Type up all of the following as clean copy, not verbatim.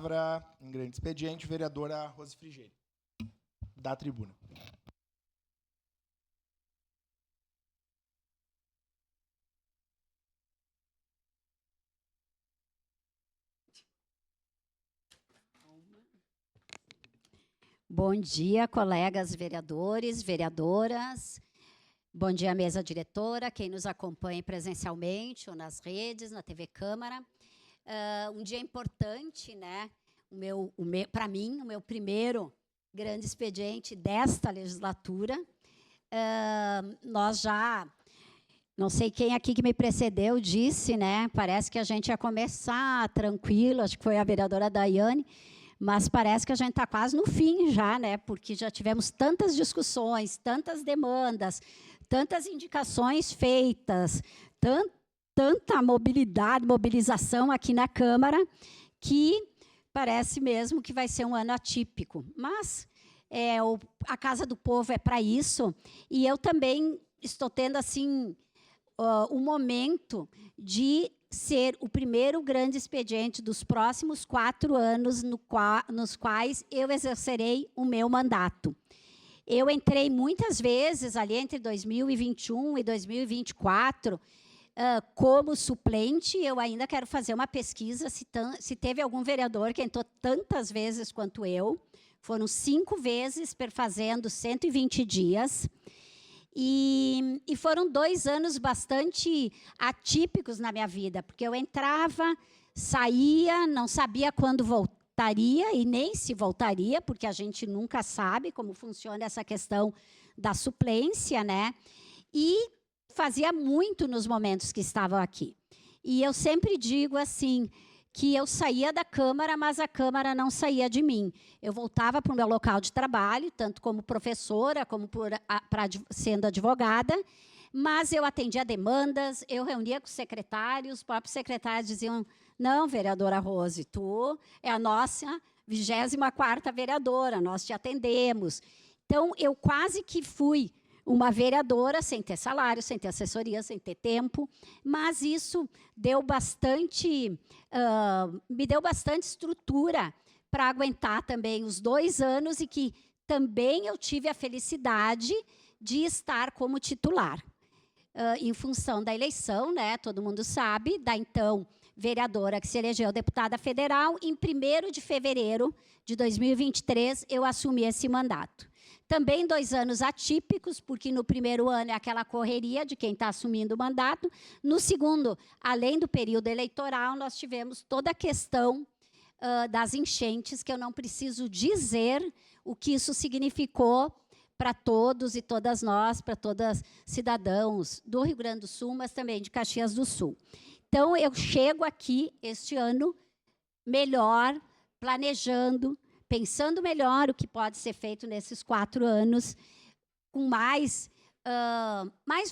palavra, em grande expediente, vereadora Rose Frigerio, da tribuna. Bom dia, colegas vereadores, vereadoras. Bom dia, mesa diretora, quem nos acompanha presencialmente ou nas redes, na TV Câmara. Um dia importante, né? Para mim, o meu primeiro grande expediente desta legislatura. Nós já, não sei quem aqui que me precedeu disse, né? Parece que a gente ia começar tranquilo, acho que foi a vereadora Daiane, mas parece que a gente está quase no fim já, né? Porque já tivemos tantas discussões, tantas demandas, tantas indicações feitas, tanta mobilização aqui na Câmara, que parece mesmo que vai ser um ano atípico. Mas a Casa do Povo é para isso, e eu também estou tendo assim, um momento de ser o primeiro grande expediente dos próximos 4 anos nos quais eu exercerei o meu mandato. Eu entrei muitas vezes, ali entre 2021 e 2024, como suplente. Eu ainda quero fazer uma pesquisa se teve algum vereador que entrou tantas vezes quanto eu. Foram 5 vezes perfazendo 120 dias. E foram 2 anos bastante atípicos na minha vida, porque eu entrava, saía, não sabia quando voltaria e nem se voltaria, porque a gente nunca sabe como funciona essa questão da suplência, né? E fazia muito nos momentos que estavam aqui. E eu sempre digo assim, que eu saía da Câmara, mas a Câmara não saía de mim. Eu voltava para o meu local de trabalho, tanto como professora, como sendo advogada, mas eu atendia demandas, eu reunia com os secretários, os próprios secretários diziam, não, vereadora Rose, tu é a nossa 24ª vereadora, nós te atendemos. Então, eu quase que fui uma vereadora sem ter salário, sem ter assessoria, sem ter tempo, mas isso deu bastante, me deu bastante estrutura para aguentar também os 2 anos e que também eu tive a felicidade de estar como titular. Em função da eleição, né, todo mundo sabe, da então vereadora que se elegeu deputada federal, em 1º de fevereiro de 2023, eu assumi esse mandato. Também 2 anos atípicos, porque no primeiro ano é aquela correria de quem está assumindo o mandato. No segundo, além do período eleitoral, nós tivemos toda a questão das enchentes, que eu não preciso dizer o que isso significou para todos e todas nós, para todos cidadãos do Rio Grande do Sul, mas também de Caxias do Sul. Então, eu chego aqui este ano melhor, planejando, pensando melhor o que pode ser feito nesses 4 anos, com mais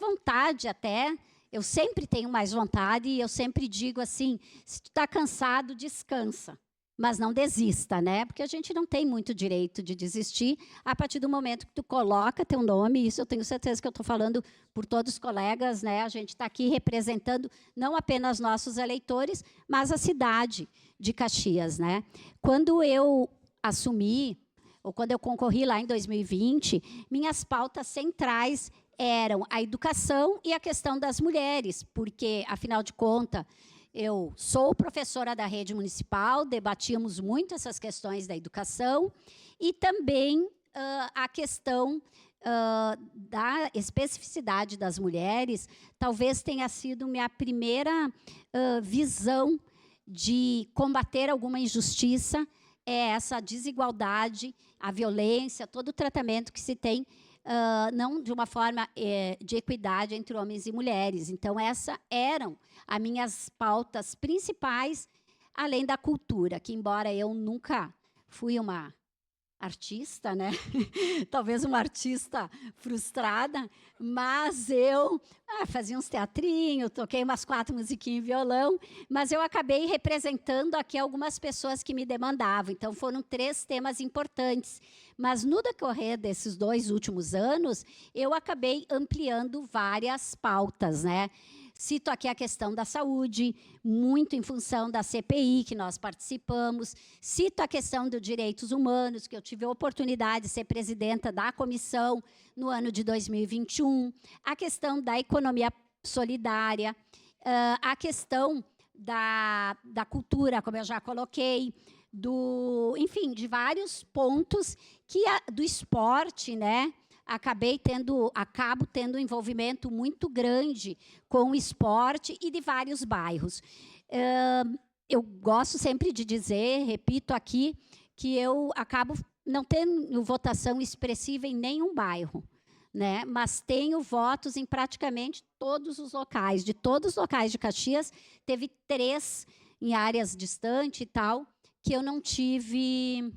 vontade até. Eu sempre tenho mais vontade e eu sempre digo assim, se tu está cansado, descansa, mas não desista, né? Porque a gente não tem muito direito de desistir a partir do momento que tu coloca teu nome. Isso eu tenho certeza que eu estou falando por todos os colegas, né? A gente está aqui representando não apenas nossos eleitores, mas a cidade de Caxias, né? Quando eu assumi, ou quando eu concorri lá em 2020, minhas pautas centrais eram a educação e a questão das mulheres, porque, afinal de contas, eu sou professora da rede municipal, debatíamos muito essas questões da educação e também a questão da especificidade das mulheres, talvez tenha sido minha primeira visão de combater alguma injustiça, é essa desigualdade, a violência, todo o tratamento que se tem, não de uma forma de equidade entre homens e mulheres. Então, essas eram as minhas pautas principais, além da cultura, que embora eu nunca fui uma artista, né? Talvez uma artista frustrada, mas eu fazia uns teatrinhos, toquei umas 4 musiquinhas em violão, mas eu acabei representando aqui algumas pessoas que me demandavam. Então, foram 3 temas importantes. Mas no decorrer desses 2 últimos anos, eu acabei ampliando várias pautas, né? Cito aqui a questão da saúde, muito em função da CPI que nós participamos. Cito a questão dos direitos humanos, que eu tive a oportunidade de ser presidenta da comissão no ano de 2021. A questão da economia solidária, a questão da cultura, como eu já coloquei, enfim, de vários pontos do esporte, né? Acabo tendo um envolvimento muito grande com o esporte e de vários bairros. Eu gosto sempre de dizer, repito aqui, que eu acabo não tendo votação expressiva em nenhum bairro, né? Mas tenho votos em praticamente todos os locais. De todos os locais de Caxias, teve 3 em áreas distantes e tal, que eu não tive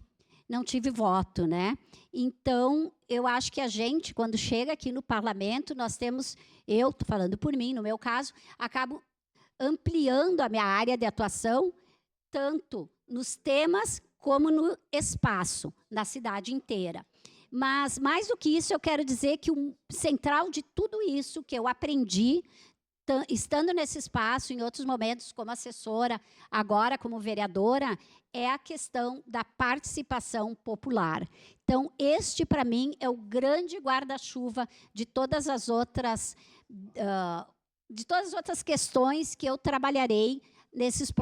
voto, né? Então, eu acho que a gente, quando chega aqui no parlamento, eu estou falando por mim, no meu caso, acabo ampliando a minha área de atuação, tanto nos temas como no espaço, na cidade inteira. Mas, mais do que isso, eu quero dizer que o central de tudo isso que eu aprendi, estando nesse espaço, em outros momentos como assessora, agora como vereadora, é a questão da participação popular. Então, este, para mim, é o grande guarda-chuva de todas as outras questões que eu trabalharei nesses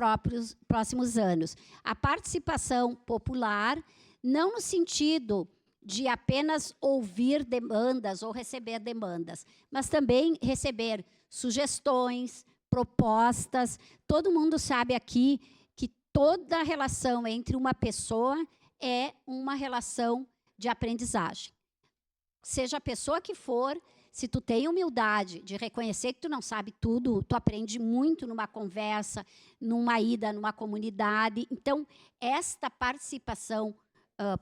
próximos anos. A participação popular, não no sentido de apenas ouvir demandas ou receber demandas, mas também receber sugestões, propostas. Todo mundo sabe aqui que toda relação entre uma pessoa é uma relação de aprendizagem. Seja a pessoa que for, se tu tem humildade de reconhecer que tu não sabe tudo, tu aprende muito numa conversa, numa ida, numa comunidade. Então, esta participação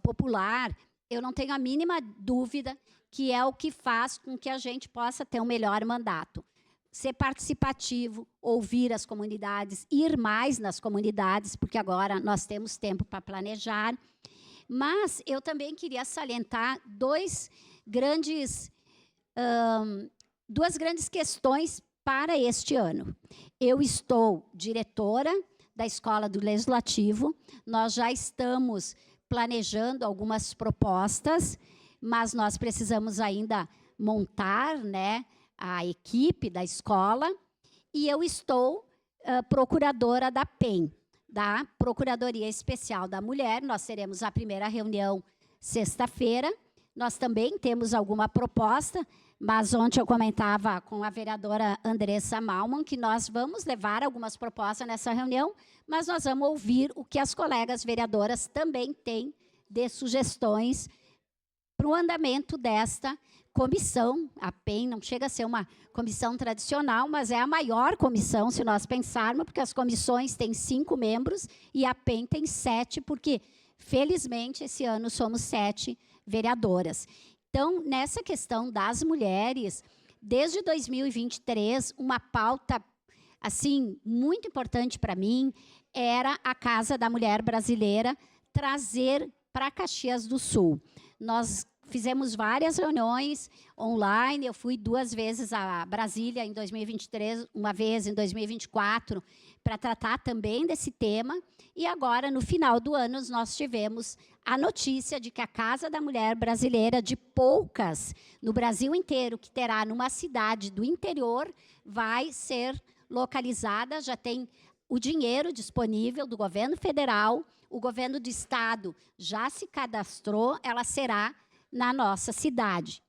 popular, eu não tenho a mínima dúvida que é o que faz com que a gente possa ter um melhor mandato. Ser participativo, ouvir as comunidades, ir mais nas comunidades, porque agora nós temos tempo para planejar. Mas eu também queria salientar duas grandes questões para este ano. Eu estou diretora da Escola do Legislativo, nós já estamos planejando algumas propostas, mas nós precisamos ainda montar, né, a equipe da escola, e eu estou procuradora da PEN, da Procuradoria Especial da Mulher. Nós teremos a primeira reunião sexta-feira. Nós também temos alguma proposta, mas ontem eu comentava com a vereadora Andressa Malman que nós vamos levar algumas propostas nessa reunião, mas nós vamos ouvir o que as colegas vereadoras também têm de sugestões para o andamento desta comissão. A PEN não chega a ser uma comissão tradicional, mas é a maior comissão, se nós pensarmos, porque as comissões têm 5 membros e a PEN tem 7, porque, felizmente, esse ano somos 7 vereadoras. Então, nessa questão das mulheres, desde 2023, uma pauta assim muito importante para mim era a Casa da Mulher Brasileira trazer para Caxias do Sul. Nós fizemos várias reuniões online, eu fui 2 vezes a Brasília em 2023, uma vez em 2024, para tratar também desse tema, e agora, no final do ano, nós tivemos a notícia de que a Casa da Mulher Brasileira, de poucas no Brasil inteiro, que terá numa cidade do interior, vai ser localizada, já tem o dinheiro disponível do governo federal, o governo do estado já se cadastrou, ela será na nossa cidade.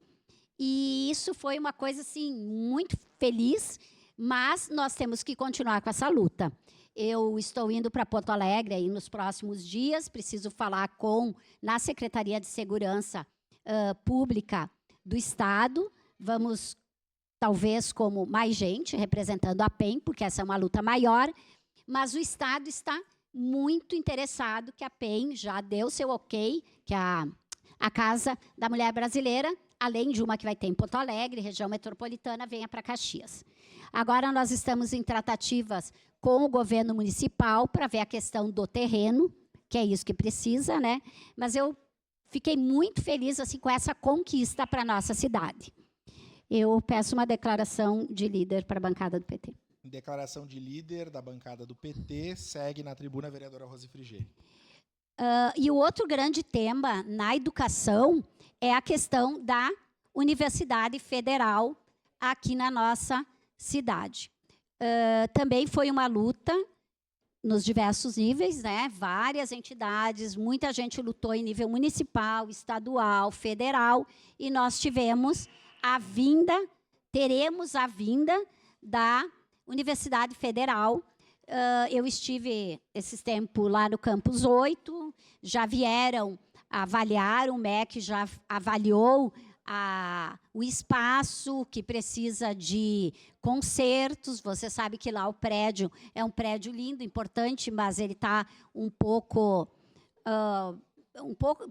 E isso foi uma coisa assim muito feliz, mas nós temos que continuar com essa luta. Eu estou indo para Porto Alegre aí nos próximos dias, preciso falar na Secretaria de Segurança Pública do Estado, vamos, talvez, como mais gente, representando a PEN, porque essa é uma luta maior, mas o Estado está muito interessado que a PEN já deu seu ok, que a Casa da Mulher Brasileira, além de uma que vai ter em Porto Alegre, região metropolitana, venha para Caxias. Agora nós estamos em tratativas com o governo municipal para ver a questão do terreno, que é isso que precisa, né? Mas eu fiquei muito feliz assim, com essa conquista para a nossa cidade. Eu peço uma declaração de líder para a bancada do PT. Declaração de líder da bancada do PT. Segue na tribuna a vereadora Rose Frigerio. E o outro grande tema na educação é a questão da Universidade Federal aqui na nossa cidade. Também foi uma luta nos diversos níveis, né? Várias entidades, muita gente lutou em nível municipal, estadual, federal, e nós teremos a vinda da Universidade Federal. Eu estive esses tempos lá no Campus 8, já vieram avaliar, o MEC já avaliou o espaço que precisa de consertos. Você sabe que lá o prédio é um prédio lindo, importante, mas ele está um pouco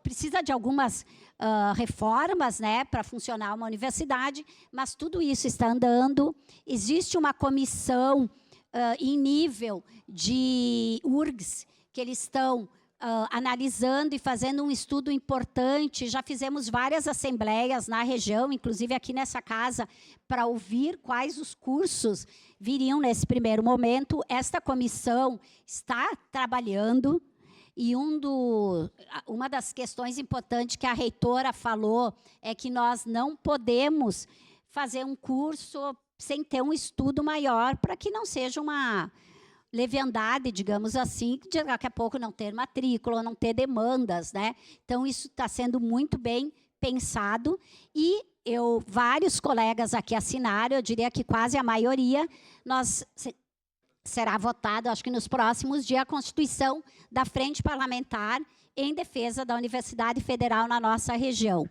precisa de algumas reformas, né, para funcionar uma universidade, mas tudo isso está andando. Existe uma comissão em nível de URGS, que eles estão analisando e fazendo um estudo importante. Já fizemos várias assembleias na região, inclusive aqui nessa casa, para ouvir quais os cursos viriam nesse primeiro momento. Esta comissão está trabalhando, e uma das questões importantes que a reitora falou é que nós não podemos fazer um curso sem ter um estudo maior, para que não seja uma leviandade, digamos assim, de daqui a pouco não ter matrícula, não ter demandas, né? Então, isso está sendo muito bem pensado, e vários colegas aqui assinaram, eu diria que quase a maioria, será votado, acho que nos próximos dias, a Constituição da Frente Parlamentar em defesa da Universidade Federal na nossa região.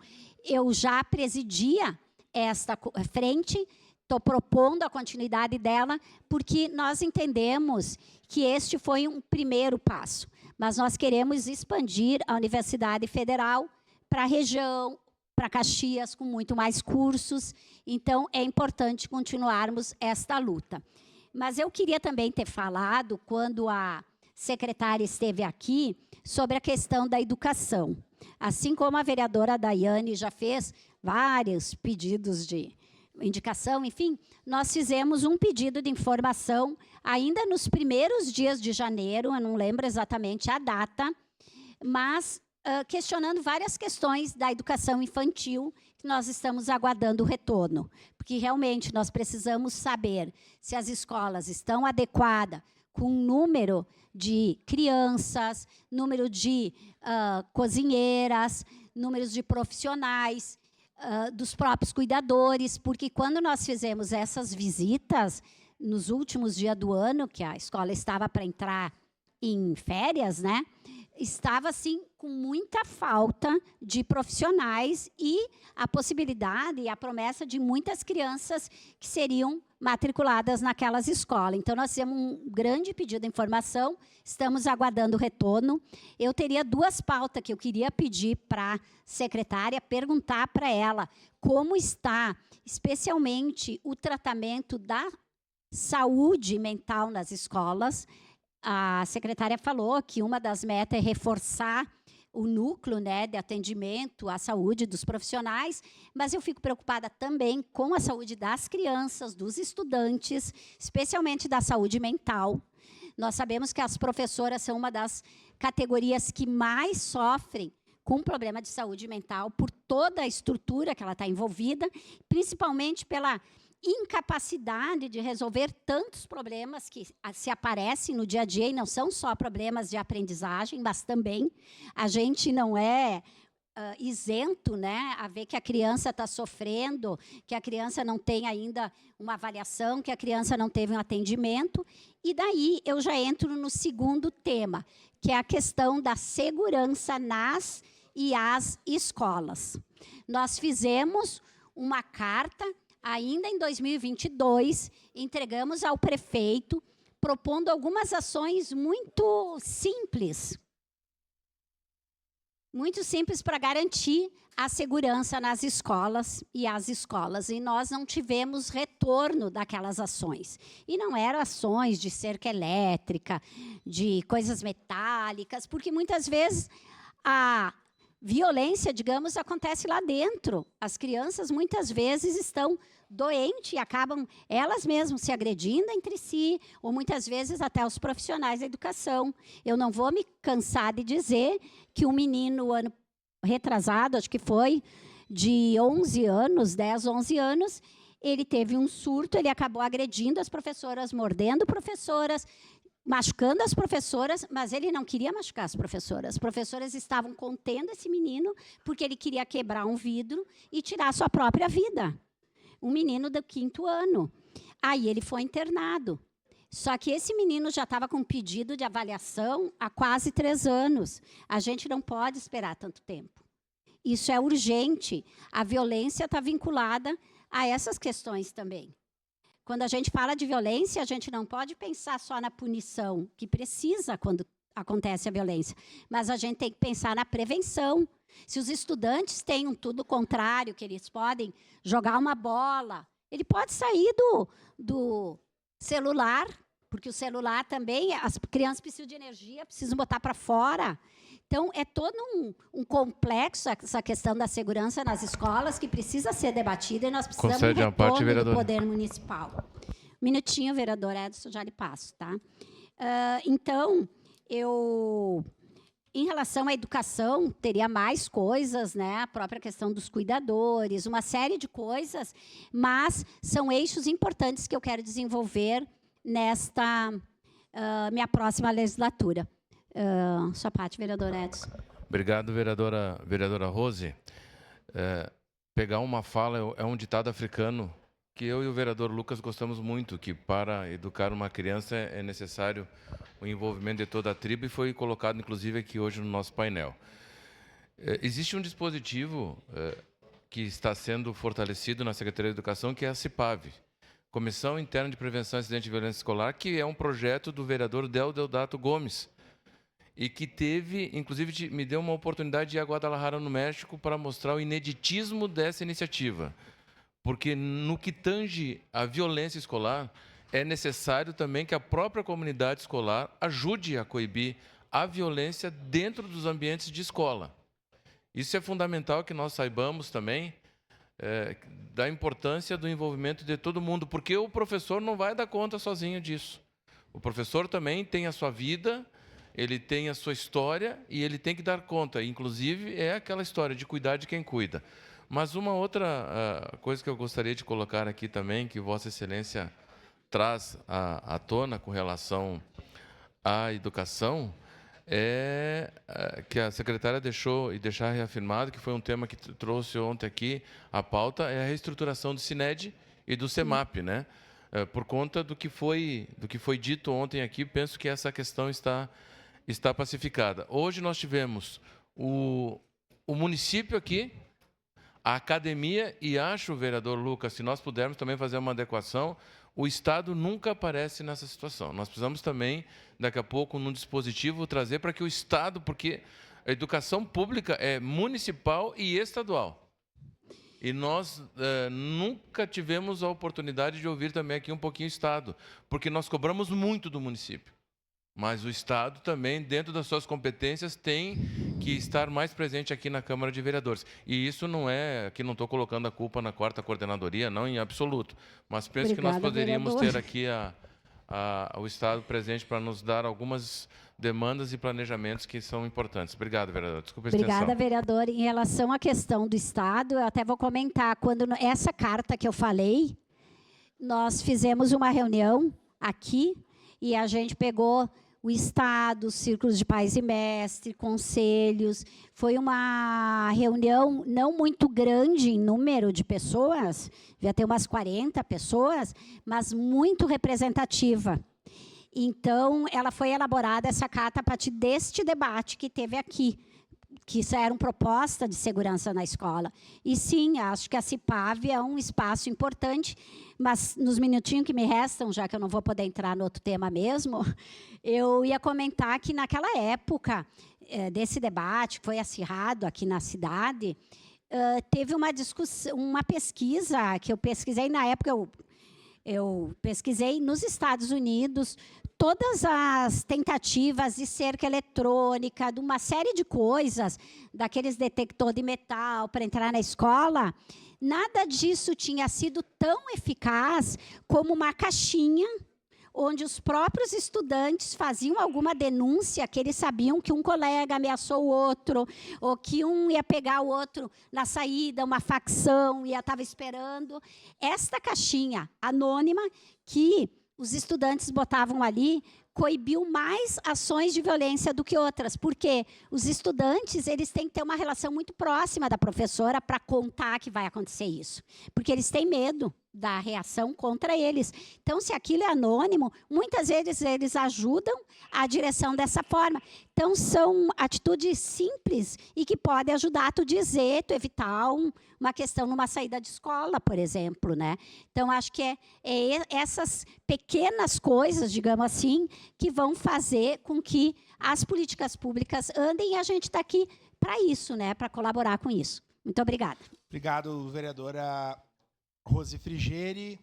Eu já presidia esta frente, estou propondo a continuidade dela, porque nós entendemos que este foi um primeiro passo, mas nós queremos expandir a Universidade Federal para a região, para Caxias, com muito mais cursos. Então, é importante continuarmos esta luta. Mas eu queria também ter falado, quando a secretária esteve aqui, sobre a questão da educação. Assim como a vereadora Daiane já fez vários pedidos de indicação, enfim, nós fizemos um pedido de informação ainda nos primeiros dias de janeiro, eu não lembro exatamente a data, mas questionando várias questões da educação infantil, que nós estamos aguardando o retorno, porque realmente nós precisamos saber se as escolas estão adequadas com o número de crianças, número de cozinheiras, números de profissionais, dos próprios cuidadores, porque quando nós fizemos essas visitas, nos últimos dias do ano, que a escola estava para entrar em férias, né, estava, assim, com muita falta de profissionais e a possibilidade e a promessa de muitas crianças que seriam matriculadas naquelas escolas. Então, nós fizemos um grande pedido de informação, estamos aguardando o retorno. Eu teria duas pautas que eu queria pedir para a secretária, perguntar para ela como está, especialmente, o tratamento da saúde mental nas escolas. A secretária falou que uma das metas é reforçar o núcleo, né, de atendimento à saúde dos profissionais, mas eu fico preocupada também com a saúde das crianças, dos estudantes, especialmente da saúde mental. Nós sabemos que as professoras são uma das categorias que mais sofrem com problema de saúde mental, por toda a estrutura que ela está envolvida, principalmente pela incapacidade de resolver tantos problemas que se aparecem no dia a dia, e não são só problemas de aprendizagem, mas também a gente não é isento, né, a ver que a criança está sofrendo, que a criança não tem ainda uma avaliação, que a criança não teve um atendimento. E daí eu já entro no segundo tema, que é a questão da segurança nas e as escolas. Nós fizemos uma carta ainda em 2022, entregamos ao prefeito, propondo algumas ações muito simples para garantir a segurança nas escolas e as escolas. E nós não tivemos retorno daquelas ações. E não eram ações de cerca elétrica, de coisas metálicas, porque muitas vezes violência, digamos, acontece lá dentro. As crianças, muitas vezes, estão doentes e acabam elas mesmas se agredindo entre si, ou muitas vezes até os profissionais da educação. Eu não vou me cansar de dizer que um menino, ano retrasado, acho que foi, de 11 anos, 10, 11 anos, ele teve um surto, ele acabou agredindo as professoras, mordendo professoras, machucando as professoras, mas ele não queria machucar as professoras. As professoras estavam contendo esse menino porque ele queria quebrar um vidro e tirar a sua própria vida. Um menino do 5º ano. Aí ele foi internado. Só que esse menino já estava com um pedido de avaliação há quase 3 anos. A gente não pode esperar tanto tempo. Isso é urgente. A violência está vinculada a essas questões também. Quando a gente fala de violência, a gente não pode pensar só na punição, que precisa quando acontece a violência, mas a gente tem que pensar na prevenção. Se os estudantes têm um tudo contrário, que eles podem jogar uma bola, ele pode sair do celular, porque o celular também, as crianças precisam de energia, precisam botar para fora. Então, é todo um complexo essa questão da segurança nas escolas que precisa ser debatida e nós precisamos do retorno do poder municipal. Um minutinho, vereador Edson, já lhe passo, tá? Então, em relação à educação, teria mais coisas, né? A própria questão dos cuidadores, uma série de coisas, mas são eixos importantes que eu quero desenvolver nesta minha próxima legislatura. Sua parte, vereador Edson. Obrigado, vereadora Rose. Pegar uma fala é um ditado africano que eu e o vereador Lucas gostamos muito, que para educar uma criança é necessário o envolvimento de toda a tribo, e foi colocado, inclusive, aqui hoje no nosso painel. Existe um dispositivo que está sendo fortalecido na Secretaria de Educação, que é a CIPAV, Comissão Interna de Prevenção a Acidente de Violência Escolar, que é um projeto do vereador Deodato Gomes, e que teve, inclusive, me deu uma oportunidade de ir a Guadalajara, no México, para mostrar o ineditismo dessa iniciativa. Porque, no que tange à violência escolar, é necessário também que a própria comunidade escolar ajude a coibir a violência dentro dos ambientes de escola. Isso é fundamental que nós saibamos também da importância do envolvimento de todo mundo, porque o professor não vai dar conta sozinho disso. O professor também tem a sua vida, ele tem a sua história e ele tem que dar conta. Inclusive, é aquela história de cuidar de quem cuida. Mas uma outra coisa que eu gostaria de colocar aqui também, que Vossa Excelência traz à tona com relação à educação, é que a secretária deixar reafirmado, que foi um tema que trouxe ontem aqui a pauta, é a reestruturação do SINED e do CEMAP, né? Por conta do que foi dito ontem aqui, penso que essa questão está pacificada. Hoje nós tivemos o município aqui, a academia, e acho, vereador Lucas, se nós pudermos também fazer uma adequação, o Estado nunca aparece nessa situação. Nós precisamos também, daqui a pouco, num dispositivo, trazer para que o Estado, porque a educação pública é municipal e estadual. E nós nunca tivemos a oportunidade de ouvir também aqui um pouquinho o Estado, porque nós cobramos muito do município. Mas o Estado também, dentro das suas competências, tem que estar mais presente aqui na Câmara de Vereadores. E isso não é, que não estou colocando a culpa na 4ª coordenadoria, não em absoluto. Mas penso que nós poderíamos ter aqui o Estado presente para nos dar algumas demandas e planejamentos que são importantes. Obrigado, vereador. Desculpa a extensão. Obrigada, vereador. Em relação à questão do Estado, eu até vou comentar, quando essa carta que eu falei, nós fizemos uma reunião aqui e a gente pegou o Estado, os círculos de pais e mestres, conselhos. Foi uma reunião não muito grande em número de pessoas, devia ter umas 40 pessoas, mas muito representativa. Então, ela foi elaborada, essa carta, a partir deste debate que teve aqui, que isso era uma proposta de segurança na escola. E sim, acho que a CIPAV é um espaço importante, mas nos minutinhos que me restam, já que eu não vou poder entrar no outro tema mesmo, eu ia comentar que naquela época desse debate, que foi acirrado aqui na cidade, teve uma discussão, uma pesquisa que eu pesquisei na época, Eu pesquisei nos Estados Unidos todas as tentativas de cerca eletrônica, de uma série de coisas, daqueles detector de metal para entrar na escola. Nada disso tinha sido tão eficaz como uma caixinha onde os próprios estudantes faziam alguma denúncia que eles sabiam que um colega ameaçou o outro, ou que um ia pegar o outro na saída, uma facção, e estava esperando. Esta caixinha anônima que os estudantes botavam ali coibiu mais ações de violência do que outras, porque os estudantes eles têm que ter uma relação muito próxima da professora para contar que vai acontecer isso, porque eles têm medo da reação contra eles. Então, se aquilo é anônimo, muitas vezes eles ajudam a direção dessa forma. Então, são atitudes simples e que podem ajudar tu dizer, tu evitar uma questão numa saída de escola, por exemplo, né? Então, acho que é essas pequenas coisas, digamos assim, que vão fazer com que as políticas públicas andem, e a gente está aqui para isso, né? Para colaborar com isso. Muito obrigada. Obrigado, vereadora Rose Frigieri.